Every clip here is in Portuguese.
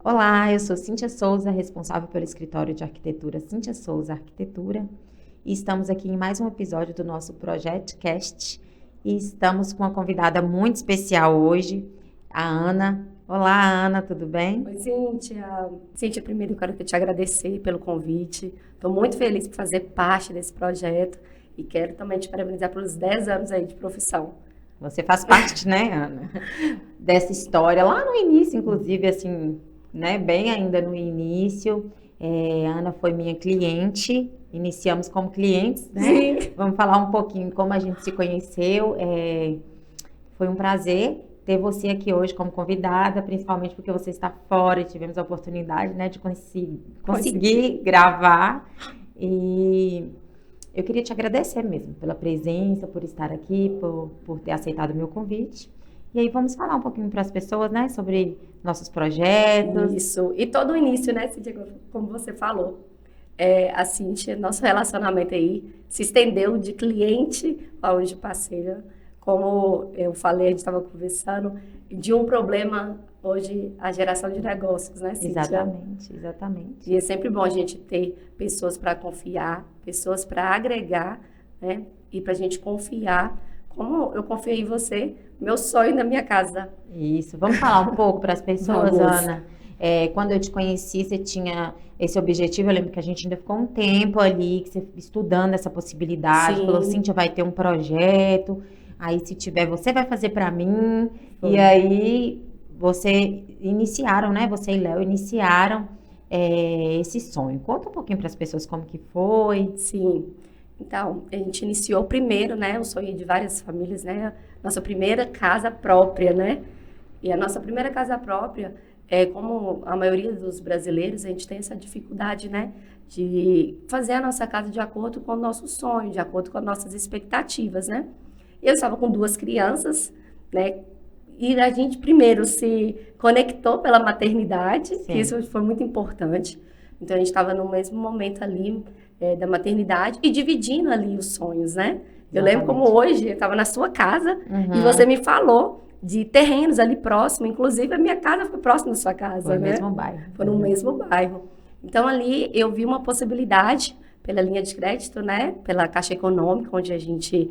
Olá, eu sou Cíntia Souza, responsável pelo escritório de arquitetura Cíntia Souza Arquitetura, e estamos aqui em mais um episódio do nosso ProjectCast e estamos com uma convidada muito especial hoje, a Ana. Olá, Ana, tudo bem? Oi, Cíntia. Cíntia, primeiro eu quero te agradecer pelo convite. Estou muito feliz por fazer parte desse projeto e quero também te parabenizar pelos 10 anos aí de profissão. Você faz parte, né, Ana, dessa história lá no início, inclusive, assim, né, bem ainda no início. A Ana foi minha cliente, iniciamos como clientes, né? Sim. Vamos falar um pouquinho como a gente se conheceu. Foi um prazer ter você aqui hoje como convidada, principalmente porque você está fora e tivemos a oportunidade, né, de conseguir gravar. E eu queria te agradecer mesmo pela presença, por estar aqui, por ter aceitado o meu convite. E aí vamos falar um pouquinho para as pessoas, né, sobre nossos projetos. Isso. E todo o início, né, Cíntia, como você falou, a Cíntia, nosso relacionamento aí se estendeu de cliente a hoje parceira. Como eu falei, a gente estava conversando, de um problema hoje, a geração de negócios, né, Cíntia? Exatamente. E é sempre bom a gente ter pessoas para confiar, pessoas para agregar, né? E para a gente confiar, como eu confiei em você, meu sonho na minha casa. Isso, vamos falar um pouco para as pessoas, Vamos. Ana. Quando eu te conheci, você tinha esse objetivo. Eu lembro que a gente ainda ficou um tempo ali, que você estudando essa possibilidade. Sim. Falou, Cíntia, vai ter um projeto. Aí, se tiver, você vai fazer para mim. Foi. E aí, você e Léo iniciaram esse sonho. Conta um pouquinho para as pessoas como que foi. Sim. Então, a gente iniciou primeiro, né, o sonho de várias famílias, né, nossa primeira casa própria, né? E a nossa primeira casa própria, como a maioria dos brasileiros, a gente tem essa dificuldade, né, de fazer a nossa casa de acordo com o nosso sonho, de acordo com as nossas expectativas, né? Eu estava com 2 crianças, né? E a gente primeiro se conectou pela maternidade, Sim. que isso foi muito importante. Então a gente estava no mesmo momento ali da maternidade e dividindo ali os sonhos, né? Eu lembro como hoje eu estava na sua casa e você me falou de terrenos ali próximo, inclusive a minha casa foi próxima da sua casa, Foi no né? mesmo bairro. Foi no mesmo bairro. Então ali eu vi uma possibilidade pela linha de crédito, né? Pela Caixa Econômica, onde a gente,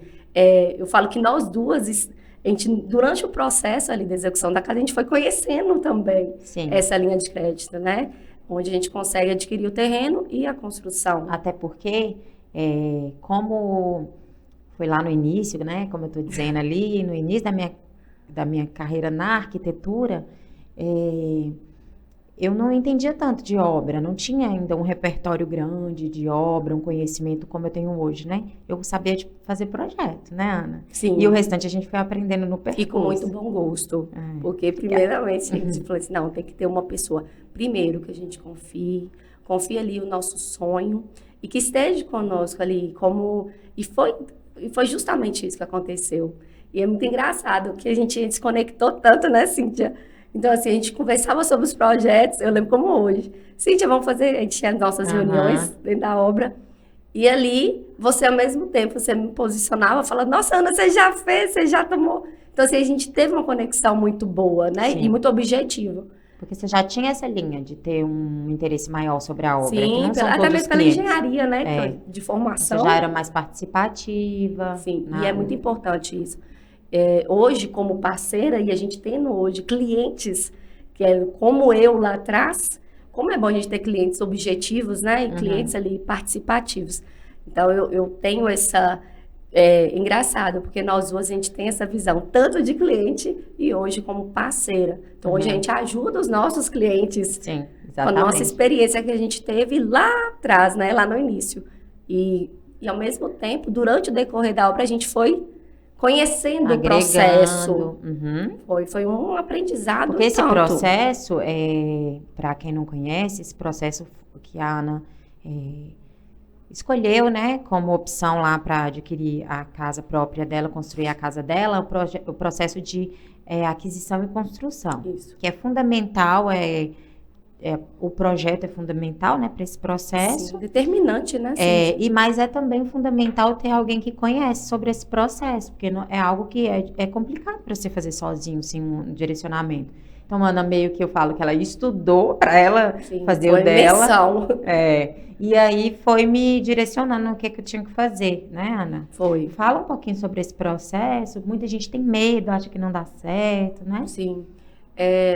eu falo que nós duas, a gente, durante o processo ali da execução da casa, a gente foi conhecendo também Sim. essa linha de crédito, né? Onde a gente consegue adquirir o terreno e a construção. Até porque, como foi lá no início, né? Como eu estou dizendo ali, no início da minha carreira na arquitetura, eu não entendia tanto de obra, não tinha ainda um repertório grande de obra, um conhecimento como eu tenho hoje, né? Eu sabia de fazer projeto, né, Ana? Sim. E o restante a gente foi aprendendo no percurso. E com muito bom gosto. Porque, primeiramente, a gente falou assim, não, tem que ter uma pessoa, primeiro, que a gente confie ali o nosso sonho e que esteja conosco ali, E foi justamente isso que aconteceu. E é muito engraçado que a gente se conectou tanto, né, Cíntia? Então, assim, a gente conversava sobre os projetos, eu lembro como hoje. Cíntia, vamos fazer, a gente tinha as nossas reuniões dentro da obra. E ali, você, ao mesmo tempo, você me posicionava, falando, nossa, Ana, você já fez, você já tomou. Então, assim, a gente teve uma conexão muito boa, né? Sim. E muito objetiva. Porque você já tinha essa linha de ter um interesse maior sobre a obra. Sim, que não são até todos mesmo pela clientes. engenharia, né? De formação. Você já era mais participativa. Sim, e é muito importante isso. Hoje, como parceira, e a gente tendo hoje clientes, que é como eu lá atrás, como é bom a gente ter clientes objetivos, né? E clientes ali participativos. Então, eu tenho essa... engraçado, porque nós duas, a gente tem essa visão, tanto de cliente e hoje como parceira. Então, hoje a gente ajuda os nossos clientes. Sim, exatamente. Com a nossa experiência que a gente teve lá atrás, né? Lá no início. E ao mesmo tempo, durante o decorrer da obra, a gente foi conhecendo o processo. Foi um aprendizado. Porque esse processo, para quem não conhece, esse processo que a Ana escolheu, né, como opção lá para adquirir a casa própria dela, construir a casa dela, o processo de aquisição e construção. Isso. Que é fundamental, o projeto é fundamental, né, para esse processo. Sim, determinante, né? Mas é também fundamental ter alguém que conhece sobre esse processo, porque é algo que é complicado para você fazer sozinho, sem um direcionamento. Então, Ana, meio que eu falo que ela estudou para ela Sim, fazer foi o dela. imersão. E aí foi me direcionando o que eu tinha que fazer, né, Ana? Foi. Fala um pouquinho sobre esse processo. Muita gente tem medo, acha que não dá certo, né? Sim.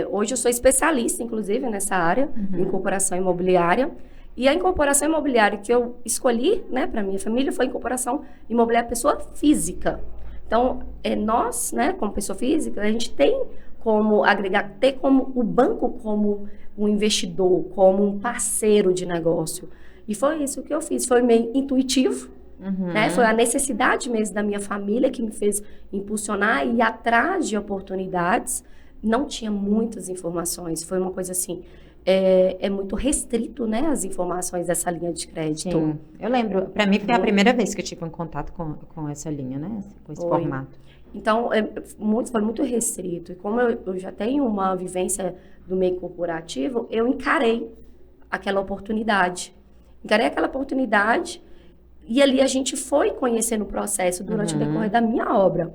Hoje eu sou especialista, inclusive, nessa área, em incorporação imobiliária. E a incorporação imobiliária que eu escolhi, né, para minha família, foi a incorporação imobiliária pessoa física. Então, nós, né, como pessoa física, a gente tem como agregar, ter como o banco como um investidor, como um parceiro de negócio. E foi isso que eu fiz. Foi meio intuitivo, né? Foi a necessidade mesmo da minha família que me fez impulsionar e ir atrás de oportunidades. Não tinha muitas informações. Foi uma coisa assim, muito restrito, né, as informações dessa linha de crédito. Sim, eu lembro. Para mim foi a primeira vez que eu tive um contato com essa linha, né? Com esse formato. Então, foi muito restrito. E como eu já tenho uma vivência do meio corporativo, eu encarei aquela oportunidade. E ali a gente foi conhecendo o processo durante o decorrer da minha obra.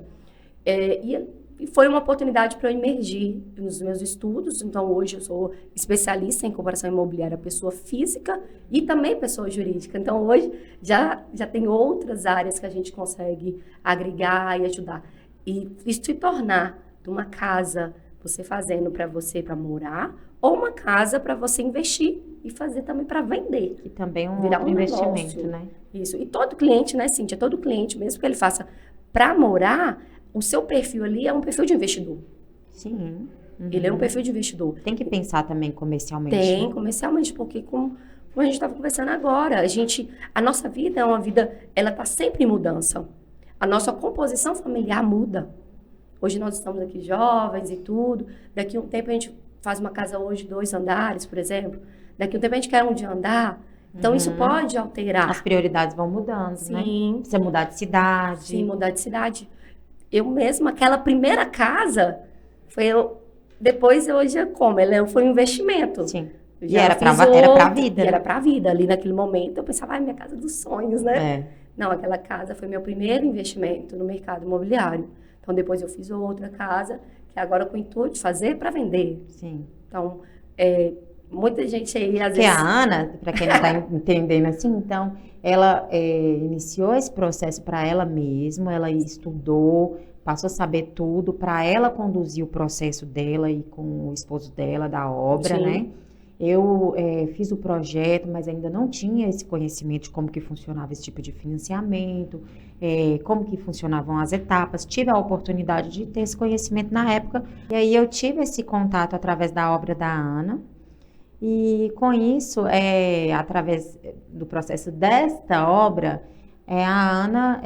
E foi uma oportunidade para eu emergir nos meus estudos. Então, hoje eu sou especialista em incorporação imobiliária, pessoa física e também pessoa jurídica. Então, hoje já tem outras áreas que a gente consegue agregar e ajudar. E se tornar de uma casa, você fazendo para morar, ou uma casa para você investir e fazer também para vender. E também virar um investimento, né? Isso. E todo cliente, né, Cíntia? Todo cliente, mesmo que ele faça para morar, o seu perfil ali é um perfil de investidor. Sim. Ele é um perfil de investidor. Tem que pensar também comercialmente. Tem, comercialmente, porque como a gente estava conversando agora, a nossa vida é uma vida, ela está sempre em mudança. A nossa composição familiar muda. Hoje nós estamos aqui jovens e tudo. Daqui a um tempo a gente faz uma casa hoje, 2 andares, por exemplo. Daqui a um tempo a gente quer onde andar. Então isso pode alterar. As prioridades vão mudando, né? Precisa mudar de cidade. Sim, mudar de cidade. Eu mesma, aquela primeira casa, depois hoje foi um investimento. Sim. E era pra vida. E era pra vida. Ali naquele momento eu pensava, minha casa dos sonhos, né? Não, aquela casa foi meu primeiro investimento no mercado imobiliário. Então depois eu fiz outra casa, que agora com o intuito de fazer para vender. Sim. Então, muita gente aí às vezes... Porque a Ana, para quem não está entendendo assim, então, ela iniciou esse processo para ela mesma, ela estudou, passou a saber tudo, para ela conduzir o processo dela e com o esposo dela, da obra, né? Eu fiz o projeto, mas ainda não tinha esse conhecimento de como que funcionava esse tipo de financiamento, como que funcionavam as etapas. Tive a oportunidade de ter esse conhecimento na época, e aí eu tive esse contato através da obra da Ana. E com isso, através do processo desta obra, a Ana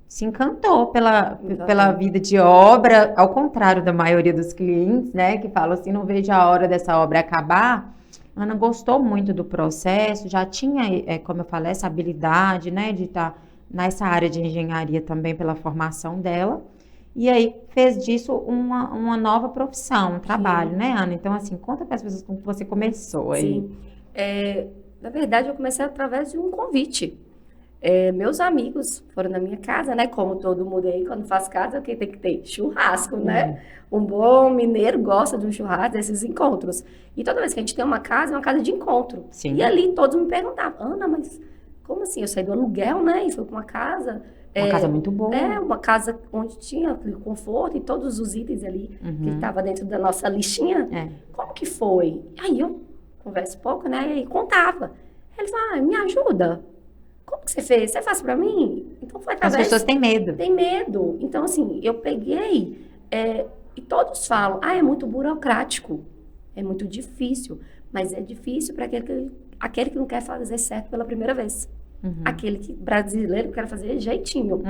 se encantou pela vida de obra, ao contrário da maioria dos clientes, né, que falam assim, não vejo a hora dessa obra acabar. A Ana gostou muito do processo, já tinha, como eu falei, essa habilidade, né, de estar nessa área de engenharia também pela formação dela. E aí fez disso uma nova profissão, um trabalho, né, Ana? Então, assim, conta para as pessoas como você começou aí. Sim. Na verdade, eu comecei através de um convite. Meus amigos foram na minha casa, né? Como todo mundo aí, quando faz casa, o que tem que ter? Churrasco, né? Um bom mineiro gosta de um churrasco, desses encontros. E toda vez que a gente tem uma casa, é uma casa de encontro. Sim. E ali todos me perguntavam, Ana, mas como assim? Eu saí do aluguel, né? E fui para uma casa... Uma casa muito boa. Uma casa onde tinha conforto e todos os itens ali que estavam dentro da nossa listinha. Como que foi? Aí eu converso pouco, né? E contava. Ele falou, me ajuda. Como que você fez? Você faz pra mim? Então foi através... As pessoas têm medo. Tem medo. Então, assim, eu peguei e todos falam, é muito burocrático. É muito difícil. Mas é difícil para aquele que não quer fazer certo pela primeira vez. Aquele brasileiro que quer fazer jeitinho.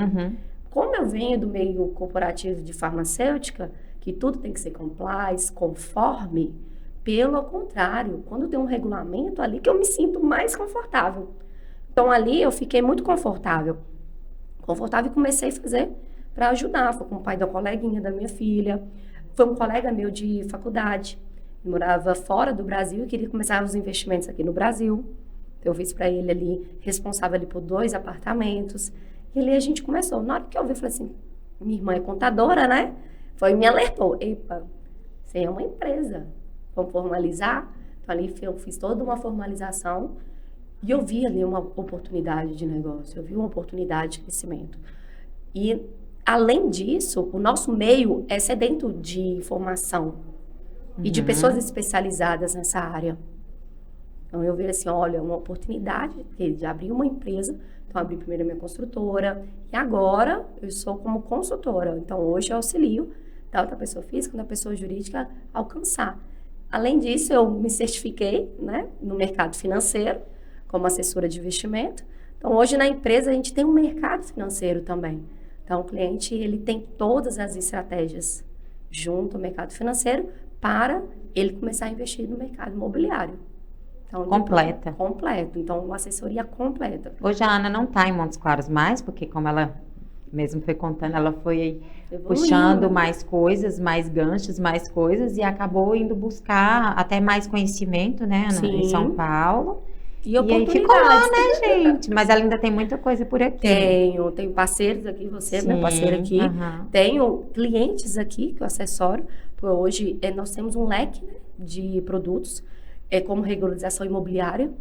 Como eu venho do meio corporativo de farmacêutica, que tudo tem que ser compliance, conforme, pelo contrário, quando tem um regulamento ali que eu me sinto mais confortável. Então ali eu fiquei muito confortável e comecei a fazer para ajudar. Foi com o pai da coleguinha da minha filha, foi um colega meu de faculdade, ele morava fora do Brasil e queria começar os investimentos aqui no Brasil. Eu fiz para ele ali, responsável ali por 2 apartamentos. E ali a gente começou. Na hora que eu vi, eu falei assim, minha irmã é contadora, né? Me alertou. Epa, Você é uma empresa. Vamos formalizar? Então, ali eu fiz toda uma formalização e eu vi ali uma oportunidade de negócio, eu vi uma oportunidade de crescimento. E, além disso, o nosso meio é sedento de formação e de pessoas especializadas nessa área. Então, eu vi assim, olha, uma oportunidade de abrir uma empresa. Então, abri primeiro a minha construtora e agora eu sou como consultora. Então, hoje eu auxilio tanto a pessoa física quanto a pessoa jurídica a alcançar. Além disso, eu me certifiquei, né, no mercado financeiro como assessora de investimento. Então, hoje na empresa a gente tem um mercado financeiro também. Então, o cliente ele tem todas as estratégias junto ao mercado financeiro para ele começar a investir no mercado imobiliário. Então, Completa. Completo. Então, uma assessoria completa. Hoje a Ana não está em Montes Claros mais, porque como ela mesmo foi contando, ela foi puxando mais coisas, mais ganchos, mais coisas, e acabou indo buscar até mais conhecimento, né, Ana, em São Paulo. E aí ficou lá, né, gente? Mas ela ainda tem muita coisa por aqui. Tenho parceiros aqui, você é minha parceira aqui. Tenho clientes aqui que eu assessoro. Hoje nós temos um leque, né, de produtos, como regularização imobiliária,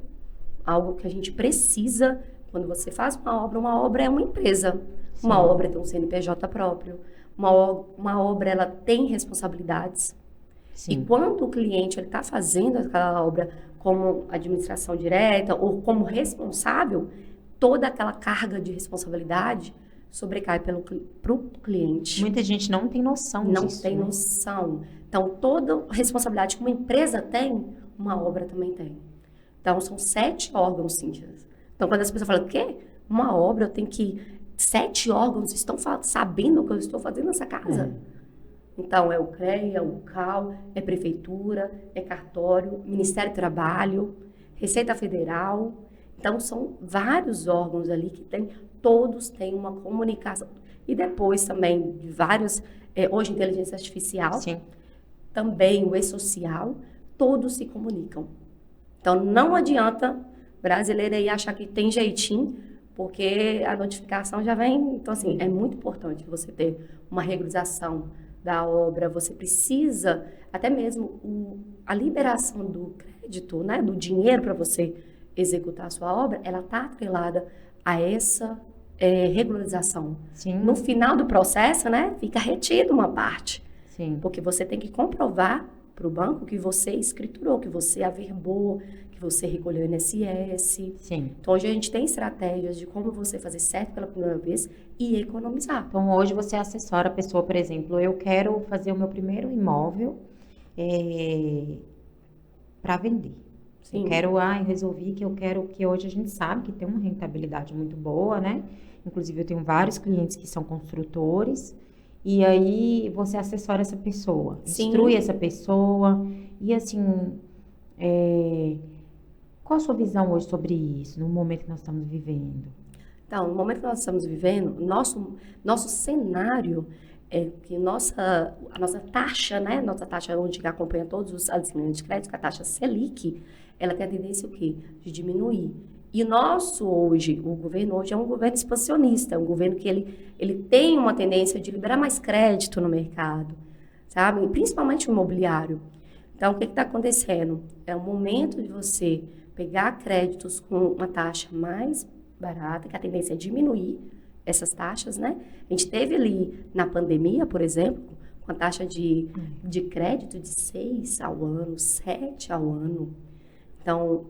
algo que a gente precisa. Quando você faz uma obra é uma empresa. Sim. Uma obra tem um CNPJ próprio. Uma obra, ela tem responsabilidades. Sim. E quando o cliente está fazendo aquela obra como administração direta ou como responsável, toda aquela carga de responsabilidade sobrecai para o cliente. Muita gente não tem noção disso. Não tem noção. Então, toda responsabilidade que uma empresa tem, uma obra também tem. Então, são 7 órgãos, Cíntia. Então, quando as pessoas falam, o quê? Uma obra, eu tenho que... 7 órgãos estão sabendo o que eu estou fazendo nessa casa? Então, é o CREA, o CAL, é prefeitura, é cartório, Ministério do Trabalho, Receita Federal. Então, são vários órgãos ali que todos têm uma comunicação. E depois também de vários, hoje inteligência artificial, sim, também o e-social, todos se comunicam. Então, não adianta brasileiro aí achar que tem jeitinho, porque a notificação já vem. Então, assim, é muito importante você ter uma regularização da obra. Você precisa, até mesmo a liberação do crédito, né, do dinheiro para você executar a sua obra, ela está atrelada a essa regularização. Sim. No final do processo, né, fica retido uma parte. Sim. Porque você tem que comprovar para o banco que você escriturou, que você averbou, que você recolheu INSS. Sim. Então, hoje a gente tem estratégias de como você fazer certo pela primeira vez e economizar. Então, hoje você assessora a pessoa, por exemplo, eu quero fazer o meu primeiro imóvel para vender. Sim. Eu resolvi que eu quero, que hoje a gente sabe que tem uma rentabilidade muito boa, né? Inclusive, eu tenho vários clientes que são construtores. E aí, você assessora essa pessoa, sim, instrui essa pessoa. E assim, qual a sua visão hoje sobre isso, no momento que nós estamos vivendo? Então, no momento que nós estamos vivendo, nosso cenário é que a nossa taxa, né? Nossa taxa onde acompanha todos as linhas de crédito, a taxa Selic, ela tem a tendência o quê? De diminuir. E o governo hoje é um governo expansionista, é um governo que ele tem uma tendência de liberar mais crédito no mercado, sabe? E principalmente o imobiliário. Então, o que está acontecendo? É o momento de você pegar créditos com uma taxa mais barata, que a tendência é diminuir essas taxas, né? A gente teve ali, na pandemia, por exemplo, com a taxa de crédito de 6 ao ano, 7 ao ano. Então,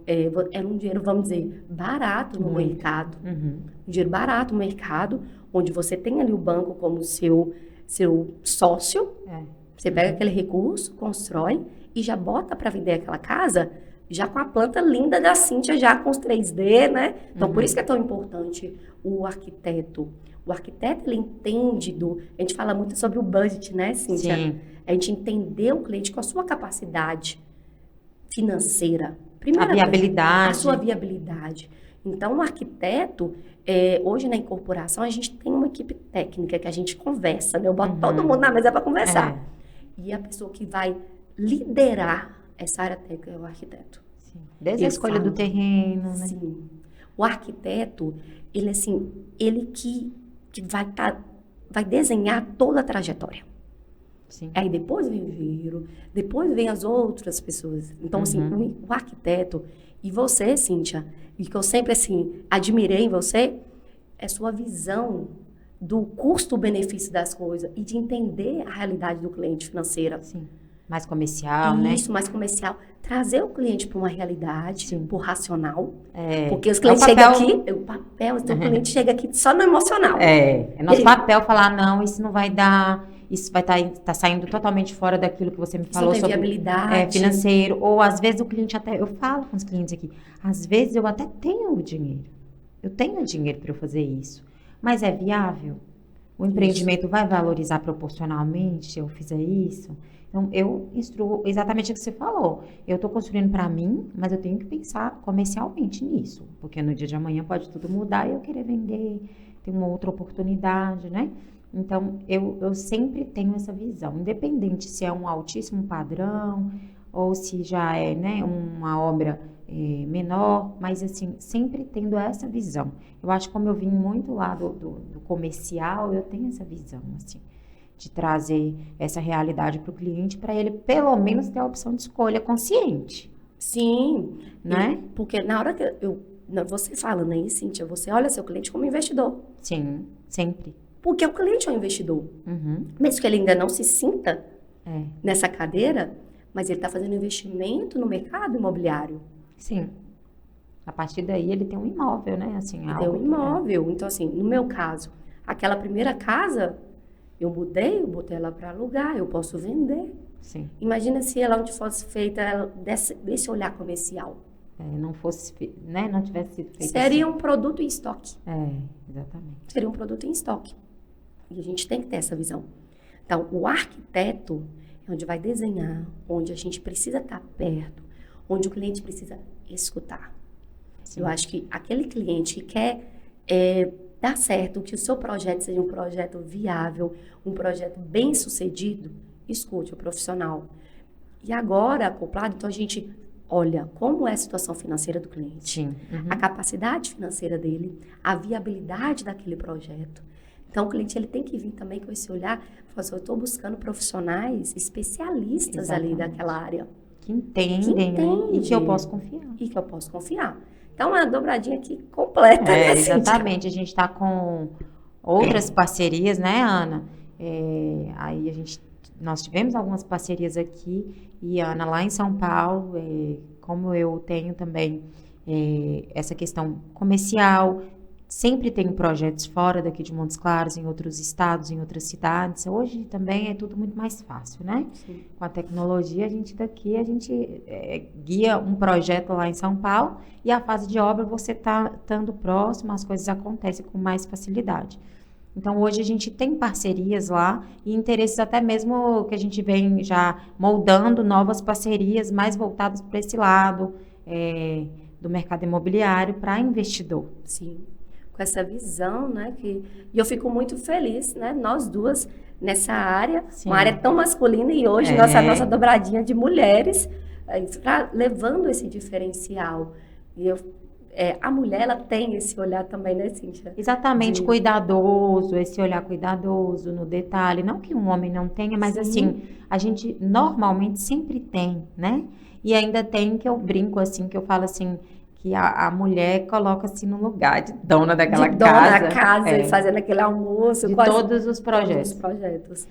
era um dinheiro, vamos dizer, barato no mercado. Uhum. Um dinheiro barato no mercado, onde você tem ali o banco como seu sócio. Você pega aquele recurso, constrói e já bota para vender aquela casa, já com a planta linda da Cíntia, já com os 3D, né? Então, por isso que é tão importante o arquiteto. O arquiteto, ele entende a gente fala muito sobre o budget, né, Cíntia? Sim. A gente entender o cliente com a sua capacidade financeira. Primeira viabilidade. A sua viabilidade. Então, o arquiteto, hoje na incorporação, a gente tem uma equipe técnica que a gente conversa, né? Eu boto todo mundo na mesa para conversar. E a pessoa que vai liderar essa área técnica é o arquiteto. Sim. Desde a escolha do terreno, né? Sim. O arquiteto, ele que vai desenhar toda a trajetória. Sim. Aí depois vem o engenheiro, depois vem as outras pessoas. Então, assim, o arquiteto, e você, Cíntia, e que eu sempre, assim, admirei em você, é sua visão do custo-benefício das coisas e de entender a realidade do cliente financeira. Sim. Mais comercial, né? Isso, mais comercial. Trazer o cliente para uma realidade, para o racional. Porque os É o clientes papel... chegam aqui, o papel, então o cliente chega aqui só no emocional. É nosso papel falar, não, isso não vai dar, isso vai tá saindo totalmente fora daquilo que você me falou sobre viabilidade. Financeiro. Ou às vezes o cliente até, eu falo com os clientes aqui, às vezes eu até tenho o dinheiro. Eu tenho dinheiro para eu fazer isso. Mas é viável? O empreendimento vai valorizar proporcionalmente se eu fizer isso? Então, eu instruo exatamente o que você falou. Eu estou construindo para mim, mas eu tenho que pensar comercialmente nisso. Porque no dia de amanhã pode tudo mudar e eu querer vender, ter uma outra oportunidade, né? Então, eu sempre tenho essa visão. Independente se é um altíssimo padrão ou se já é, né, uma obra menor, mas assim, sempre tendo essa visão. Eu acho que como eu vim muito lá do comercial, eu tenho essa visão, assim, de trazer essa realidade para o cliente, para ele pelo menos ter a opção de escolha consciente. Sim, né? Porque na hora que você falando aí, Cíntia, você olha seu cliente como investidor. Sim, sempre. Porque o cliente é um investidor. Mesmo que ele ainda não se sinta nessa cadeira, mas ele está fazendo investimento no mercado imobiliário. Sim. A partir daí ele tem um imóvel, né? Assim, ele tem um imóvel. Então, assim, no meu caso, aquela primeira casa, eu botei ela para alugar, eu posso vender. Sim. Imagina se ela não fosse feita desse olhar comercial. Não fosse, né? Não tivesse sido feita. Seria um produto em estoque. Exatamente. Seria um produto em estoque. E a gente tem que ter essa visão. Então, o arquiteto é onde vai desenhar, onde a gente precisa estar perto, onde o cliente precisa escutar. Sim. Eu acho que aquele cliente que quer dar certo, que o seu projeto seja um projeto viável, um projeto bem sucedido, escute o profissional. E agora, acoplado, então a gente olha como é a situação financeira do cliente, a capacidade financeira dele, a viabilidade daquele projeto. Então, o cliente ele tem que vir também com esse olhar, falar assim, eu estou buscando profissionais especialistas ali daquela área. Que entendem, né? E que eu posso confiar. Então, é uma dobradinha aqui completa, né, exatamente. A gente está com outras parcerias, né, Ana? Aí nós tivemos algumas parcerias aqui, e Ana, lá em São Paulo, como eu tenho também essa questão comercial, sempre tenho projetos fora daqui de Montes Claros, em outros estados, em outras cidades. Hoje também é tudo muito mais fácil, né? Sim. Com a tecnologia, a gente guia um projeto lá em São Paulo e a fase de obra você está estando próximo, as coisas acontecem com mais facilidade. Então, hoje a gente tem parcerias lá e interesses até mesmo que a gente vem já moldando novas parcerias mais voltadas para esse lado do mercado imobiliário para investidor. Sim. Com essa visão, né? E eu fico muito feliz, né? Nós duas nessa área, Sim. Uma área tão masculina e hoje nossa dobradinha de mulheres, levando esse diferencial. E a mulher, ela tem esse olhar também, né, Cíntia? Exatamente, cuidadoso, esse olhar cuidadoso no detalhe. Não que um homem não tenha, mas Sim. assim, a gente normalmente sempre tem, né? E ainda tem que eu brinco assim, que eu falo assim, que a mulher coloca-se no lugar de dona daquela casa. Dona da casa, fazendo aquele almoço. De todos os projetos. Todos os projetos.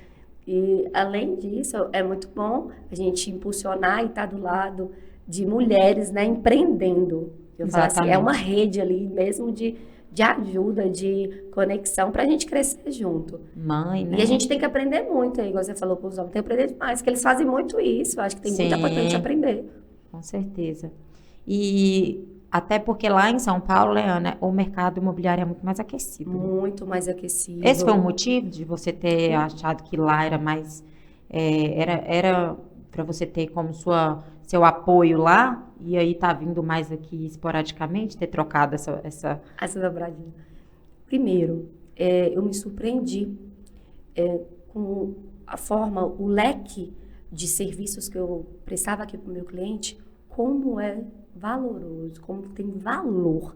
E, além disso, é muito bom a gente impulsionar e estar do lado de mulheres, né, empreendendo. Eu falo assim, é uma rede ali mesmo de ajuda, de conexão para a gente crescer junto. Mãe, né? E a gente tem que aprender muito, igual você falou com os homens, tem que aprender demais, porque eles fazem muito isso. Eu acho que tem muita coisa pra gente aprender. Com certeza. E até porque lá em São Paulo, Leana, o mercado imobiliário é muito mais aquecido. Muito mais aquecido. Esse foi um motivo de você ter achado que lá era mais... era para você ter como seu apoio lá, e aí tá vindo mais aqui esporadicamente, ter trocado essa dobradinha. Primeiro, eu me surpreendi com a forma, o leque de serviços que eu prestava aqui para o meu cliente, como é valoroso, como tem valor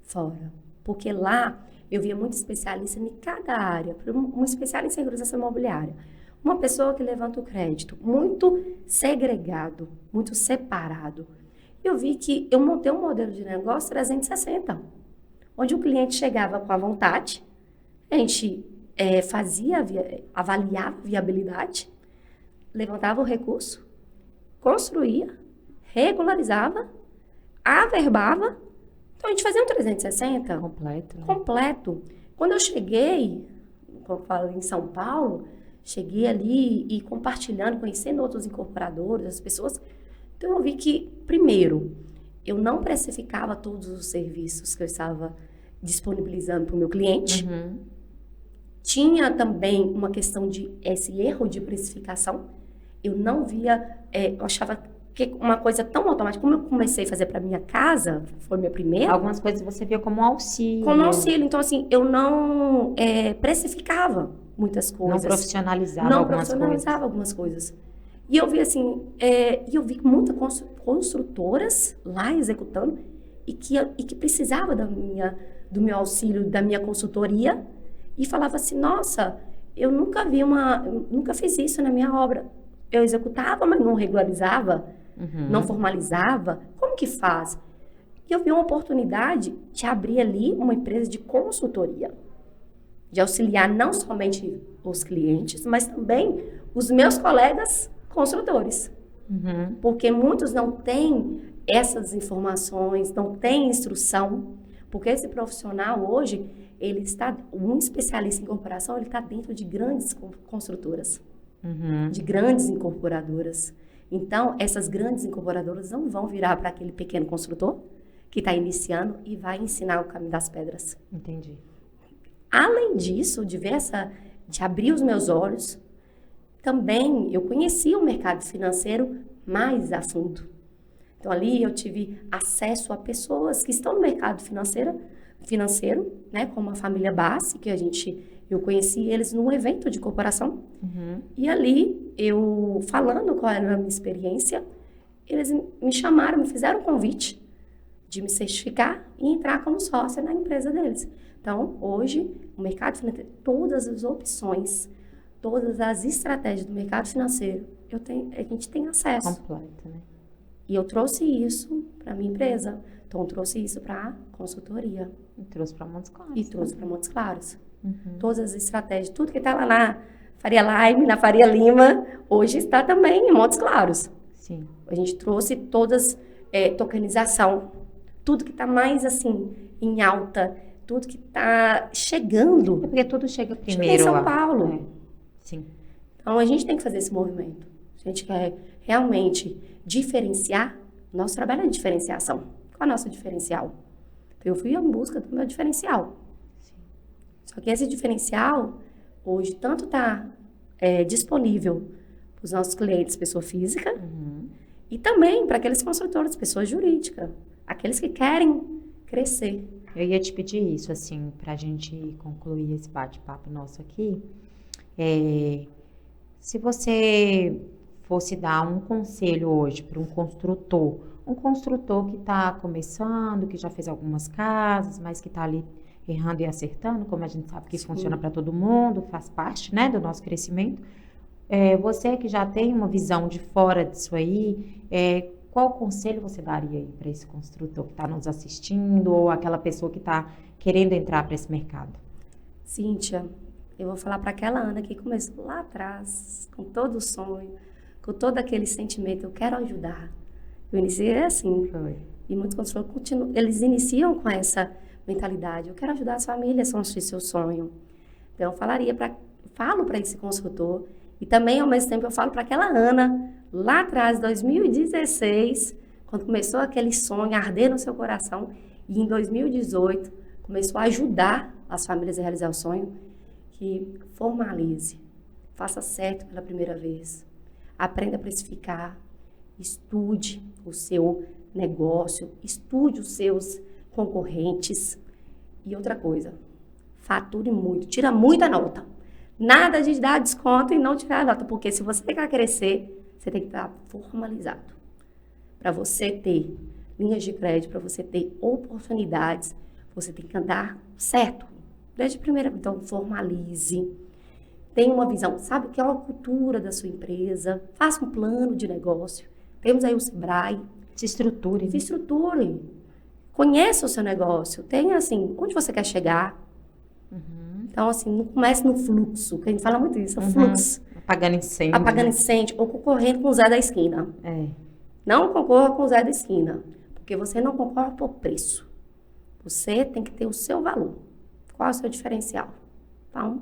fora. Porque lá eu via muito especialista em cada área, um especialista em regularização imobiliária, uma pessoa que levanta o crédito, muito segregado, muito separado. Eu vi que eu montei um modelo de negócio 360, onde o cliente chegava com a vontade, a gente avaliava a viabilidade, levantava o recurso, construía, regularizava, averbava. Então, a gente fazia um 360 Completo. Né? Completo. Quando eu cheguei, como eu falo, em São Paulo, cheguei ali e compartilhando, conhecendo outros incorporadores, as pessoas. Então, eu vi que, primeiro, eu não precificava todos os serviços que eu estava disponibilizando para o meu cliente. Uhum. Tinha também uma questão de esse erro de precificação. Eu não via, eu achava que uma coisa tão automática, como eu comecei a fazer para minha casa, foi minha primeira. Algumas coisas você via como um auxílio. Como auxílio. Então, assim, eu não precificava muitas coisas. Não profissionalizava algumas coisas. E eu vi, assim, muitas construtoras lá executando e que precisava do meu auxílio, da minha consultoria, e falava assim, nossa, eu nunca fiz isso na minha obra. Eu executava, mas não regularizava, não formalizava. Como que faz? E eu vi uma oportunidade de abrir ali uma empresa de consultoria, de auxiliar não somente os clientes, mas também os meus colegas construtores. Porque muitos não têm essas informações, não têm instrução, porque esse profissional hoje, um especialista em incorporação, ele está dentro de grandes construtoras, de grandes incorporadoras. Então, essas grandes incorporadoras não vão virar para aquele pequeno construtor que está iniciando e vai ensinar o caminho das pedras. Entendi. Além disso, de abrir os meus olhos, também eu conheci o mercado financeiro mais a fundo. Então, ali eu tive acesso a pessoas que estão no mercado financeiro, né, como a família Bassi, que eu conheci eles num evento de corporação. E ali, eu falando qual era a minha experiência, eles me chamaram, me fizeram um convite de me certificar e entrar como sócia na empresa deles. Então, hoje, o mercado financeiro, todas as opções, todas as estratégias do mercado financeiro, a gente tem acesso. Completo, né? E eu trouxe isso para a minha empresa. Então, eu trouxe isso para a consultoria. E trouxe para Montes Claros. E trouxe para Montes Claros. Todas as estratégias, tudo que estava lá na Faria Lime, na Faria Lima, hoje está também em Montes Claros. Sim. A gente trouxe todas, tokenização, tudo que está mais assim, em alta, tudo que está chegando. É porque tudo chega primeiro. Chega em São Paulo. É. Sim. Então, a gente tem que fazer esse movimento. Se a gente quer realmente diferenciar, nosso trabalho é diferenciação. Qual é o nosso diferencial? Eu fui em busca do meu diferencial. Sim. Só que esse diferencial, hoje, tanto está disponível para os nossos clientes, pessoa física, e também para aqueles construtores, pessoa jurídica, aqueles que querem crescer. Eu ia te pedir isso, assim, para a gente concluir esse bate-papo nosso aqui. Se você fosse dar um conselho hoje para um construtor que está começando, que já fez algumas casas, mas que está ali errando e acertando, como a gente sabe que funciona para todo mundo, faz parte, né, do nosso crescimento. Você que já tem uma visão de fora disso aí, qual conselho você daria aí para esse construtor que está nos assistindo ou aquela pessoa que está querendo entrar para esse mercado? Cíntia, eu vou falar para aquela Ana que começou lá atrás, com todo o sonho, com todo aquele sentimento, eu quero ajudar. Eu iniciei assim. Foi. E muitos construtores eles iniciam com essa mentalidade. Eu quero ajudar as famílias a construir seu sonho. Então, eu falo para esse construtor e também, ao mesmo tempo, eu falo para aquela Ana, lá atrás, 2016, quando começou aquele sonho a arder no seu coração, e em 2018, começou a ajudar as famílias a realizar o sonho, que formalize, faça certo pela primeira vez, aprenda a precificar, estude o seu negócio, estude os seus concorrentes. E outra coisa, fature muito, tira muita nota. Nada de dar desconto e não tirar a nota, porque se você quer crescer, você tem que estar formalizado. Para você ter linhas de crédito, para você ter oportunidades, você tem que andar certo. Desde a primeira, então formalize. tenha uma visão, sabe o que é a cultura da sua empresa, faça um plano de negócio. Temos aí o Sebrae. Se estruture. Se estruture. Conheça o seu negócio. Tenha, assim, onde você quer chegar. Então, assim, não comece no fluxo, que a gente fala muito isso, o fluxo. Apagando incêndio. Apagando incêndio, ou concorrendo com o Zé da esquina. Não concorra com o Zé da esquina, porque você não concorre por preço. Você tem que ter o seu valor. Qual é o seu diferencial? Então,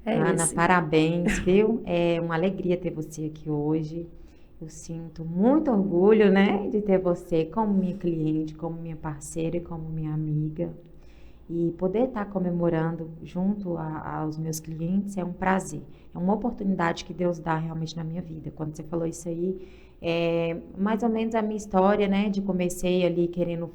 Ana, parabéns, viu? É uma alegria ter você aqui hoje. Eu sinto muito orgulho, né, de ter você como minha cliente, como minha parceira e como minha amiga. E poder estar comemorando junto aos meus clientes é um prazer. É uma oportunidade que Deus dá realmente na minha vida. Quando você falou isso aí, é mais ou menos a minha história, né, de comecei ali querendo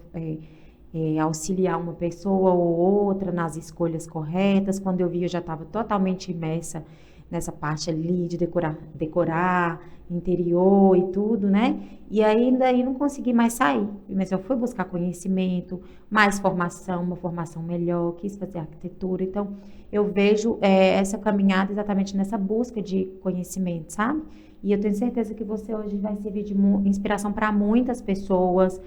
auxiliar uma pessoa ou outra nas escolhas corretas. Quando eu vi, eu já estava totalmente imersa nessa parte ali de decorar interior e tudo, né? E ainda aí não consegui mais sair. Mas eu fui buscar conhecimento, mais formação, uma formação melhor, quis fazer arquitetura. Então, eu vejo essa caminhada exatamente nessa busca de conhecimento, sabe? E eu tenho certeza que você hoje vai servir de inspiração para muitas pessoas,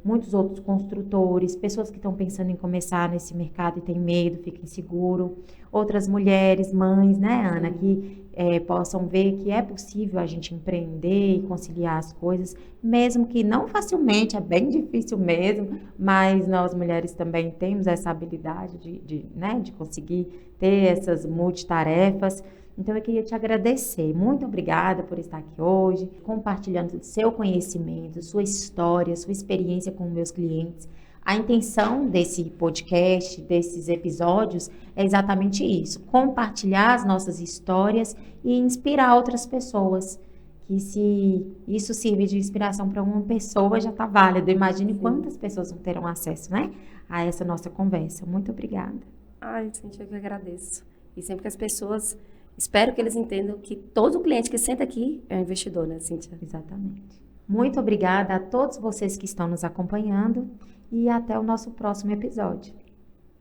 muitos outros construtores, pessoas que estão pensando em começar nesse mercado e têm medo, ficam inseguros, outras mulheres, mães, né, Ana, que possam ver que é possível a gente empreender e conciliar as coisas, mesmo que não facilmente, é bem difícil mesmo, mas nós mulheres também temos essa habilidade de conseguir ter essas multitarefas. Então, eu queria te agradecer. Muito obrigada por estar aqui hoje, compartilhando seu conhecimento, sua história, sua experiência com meus clientes. A intenção desse podcast, desses episódios, é exatamente isso: compartilhar as nossas histórias e inspirar outras pessoas. Que se isso sirve de inspiração para uma pessoa, já está válido. Imagine quantas pessoas não terão acesso, né, a essa nossa conversa. Muito obrigada. Ai, Cíntia, eu que agradeço. E sempre que as pessoas... Espero que eles entendam que todo cliente que senta aqui é um investidor, né, Cíntia? Exatamente. Muito obrigada a todos vocês que estão nos acompanhando e até o nosso próximo episódio.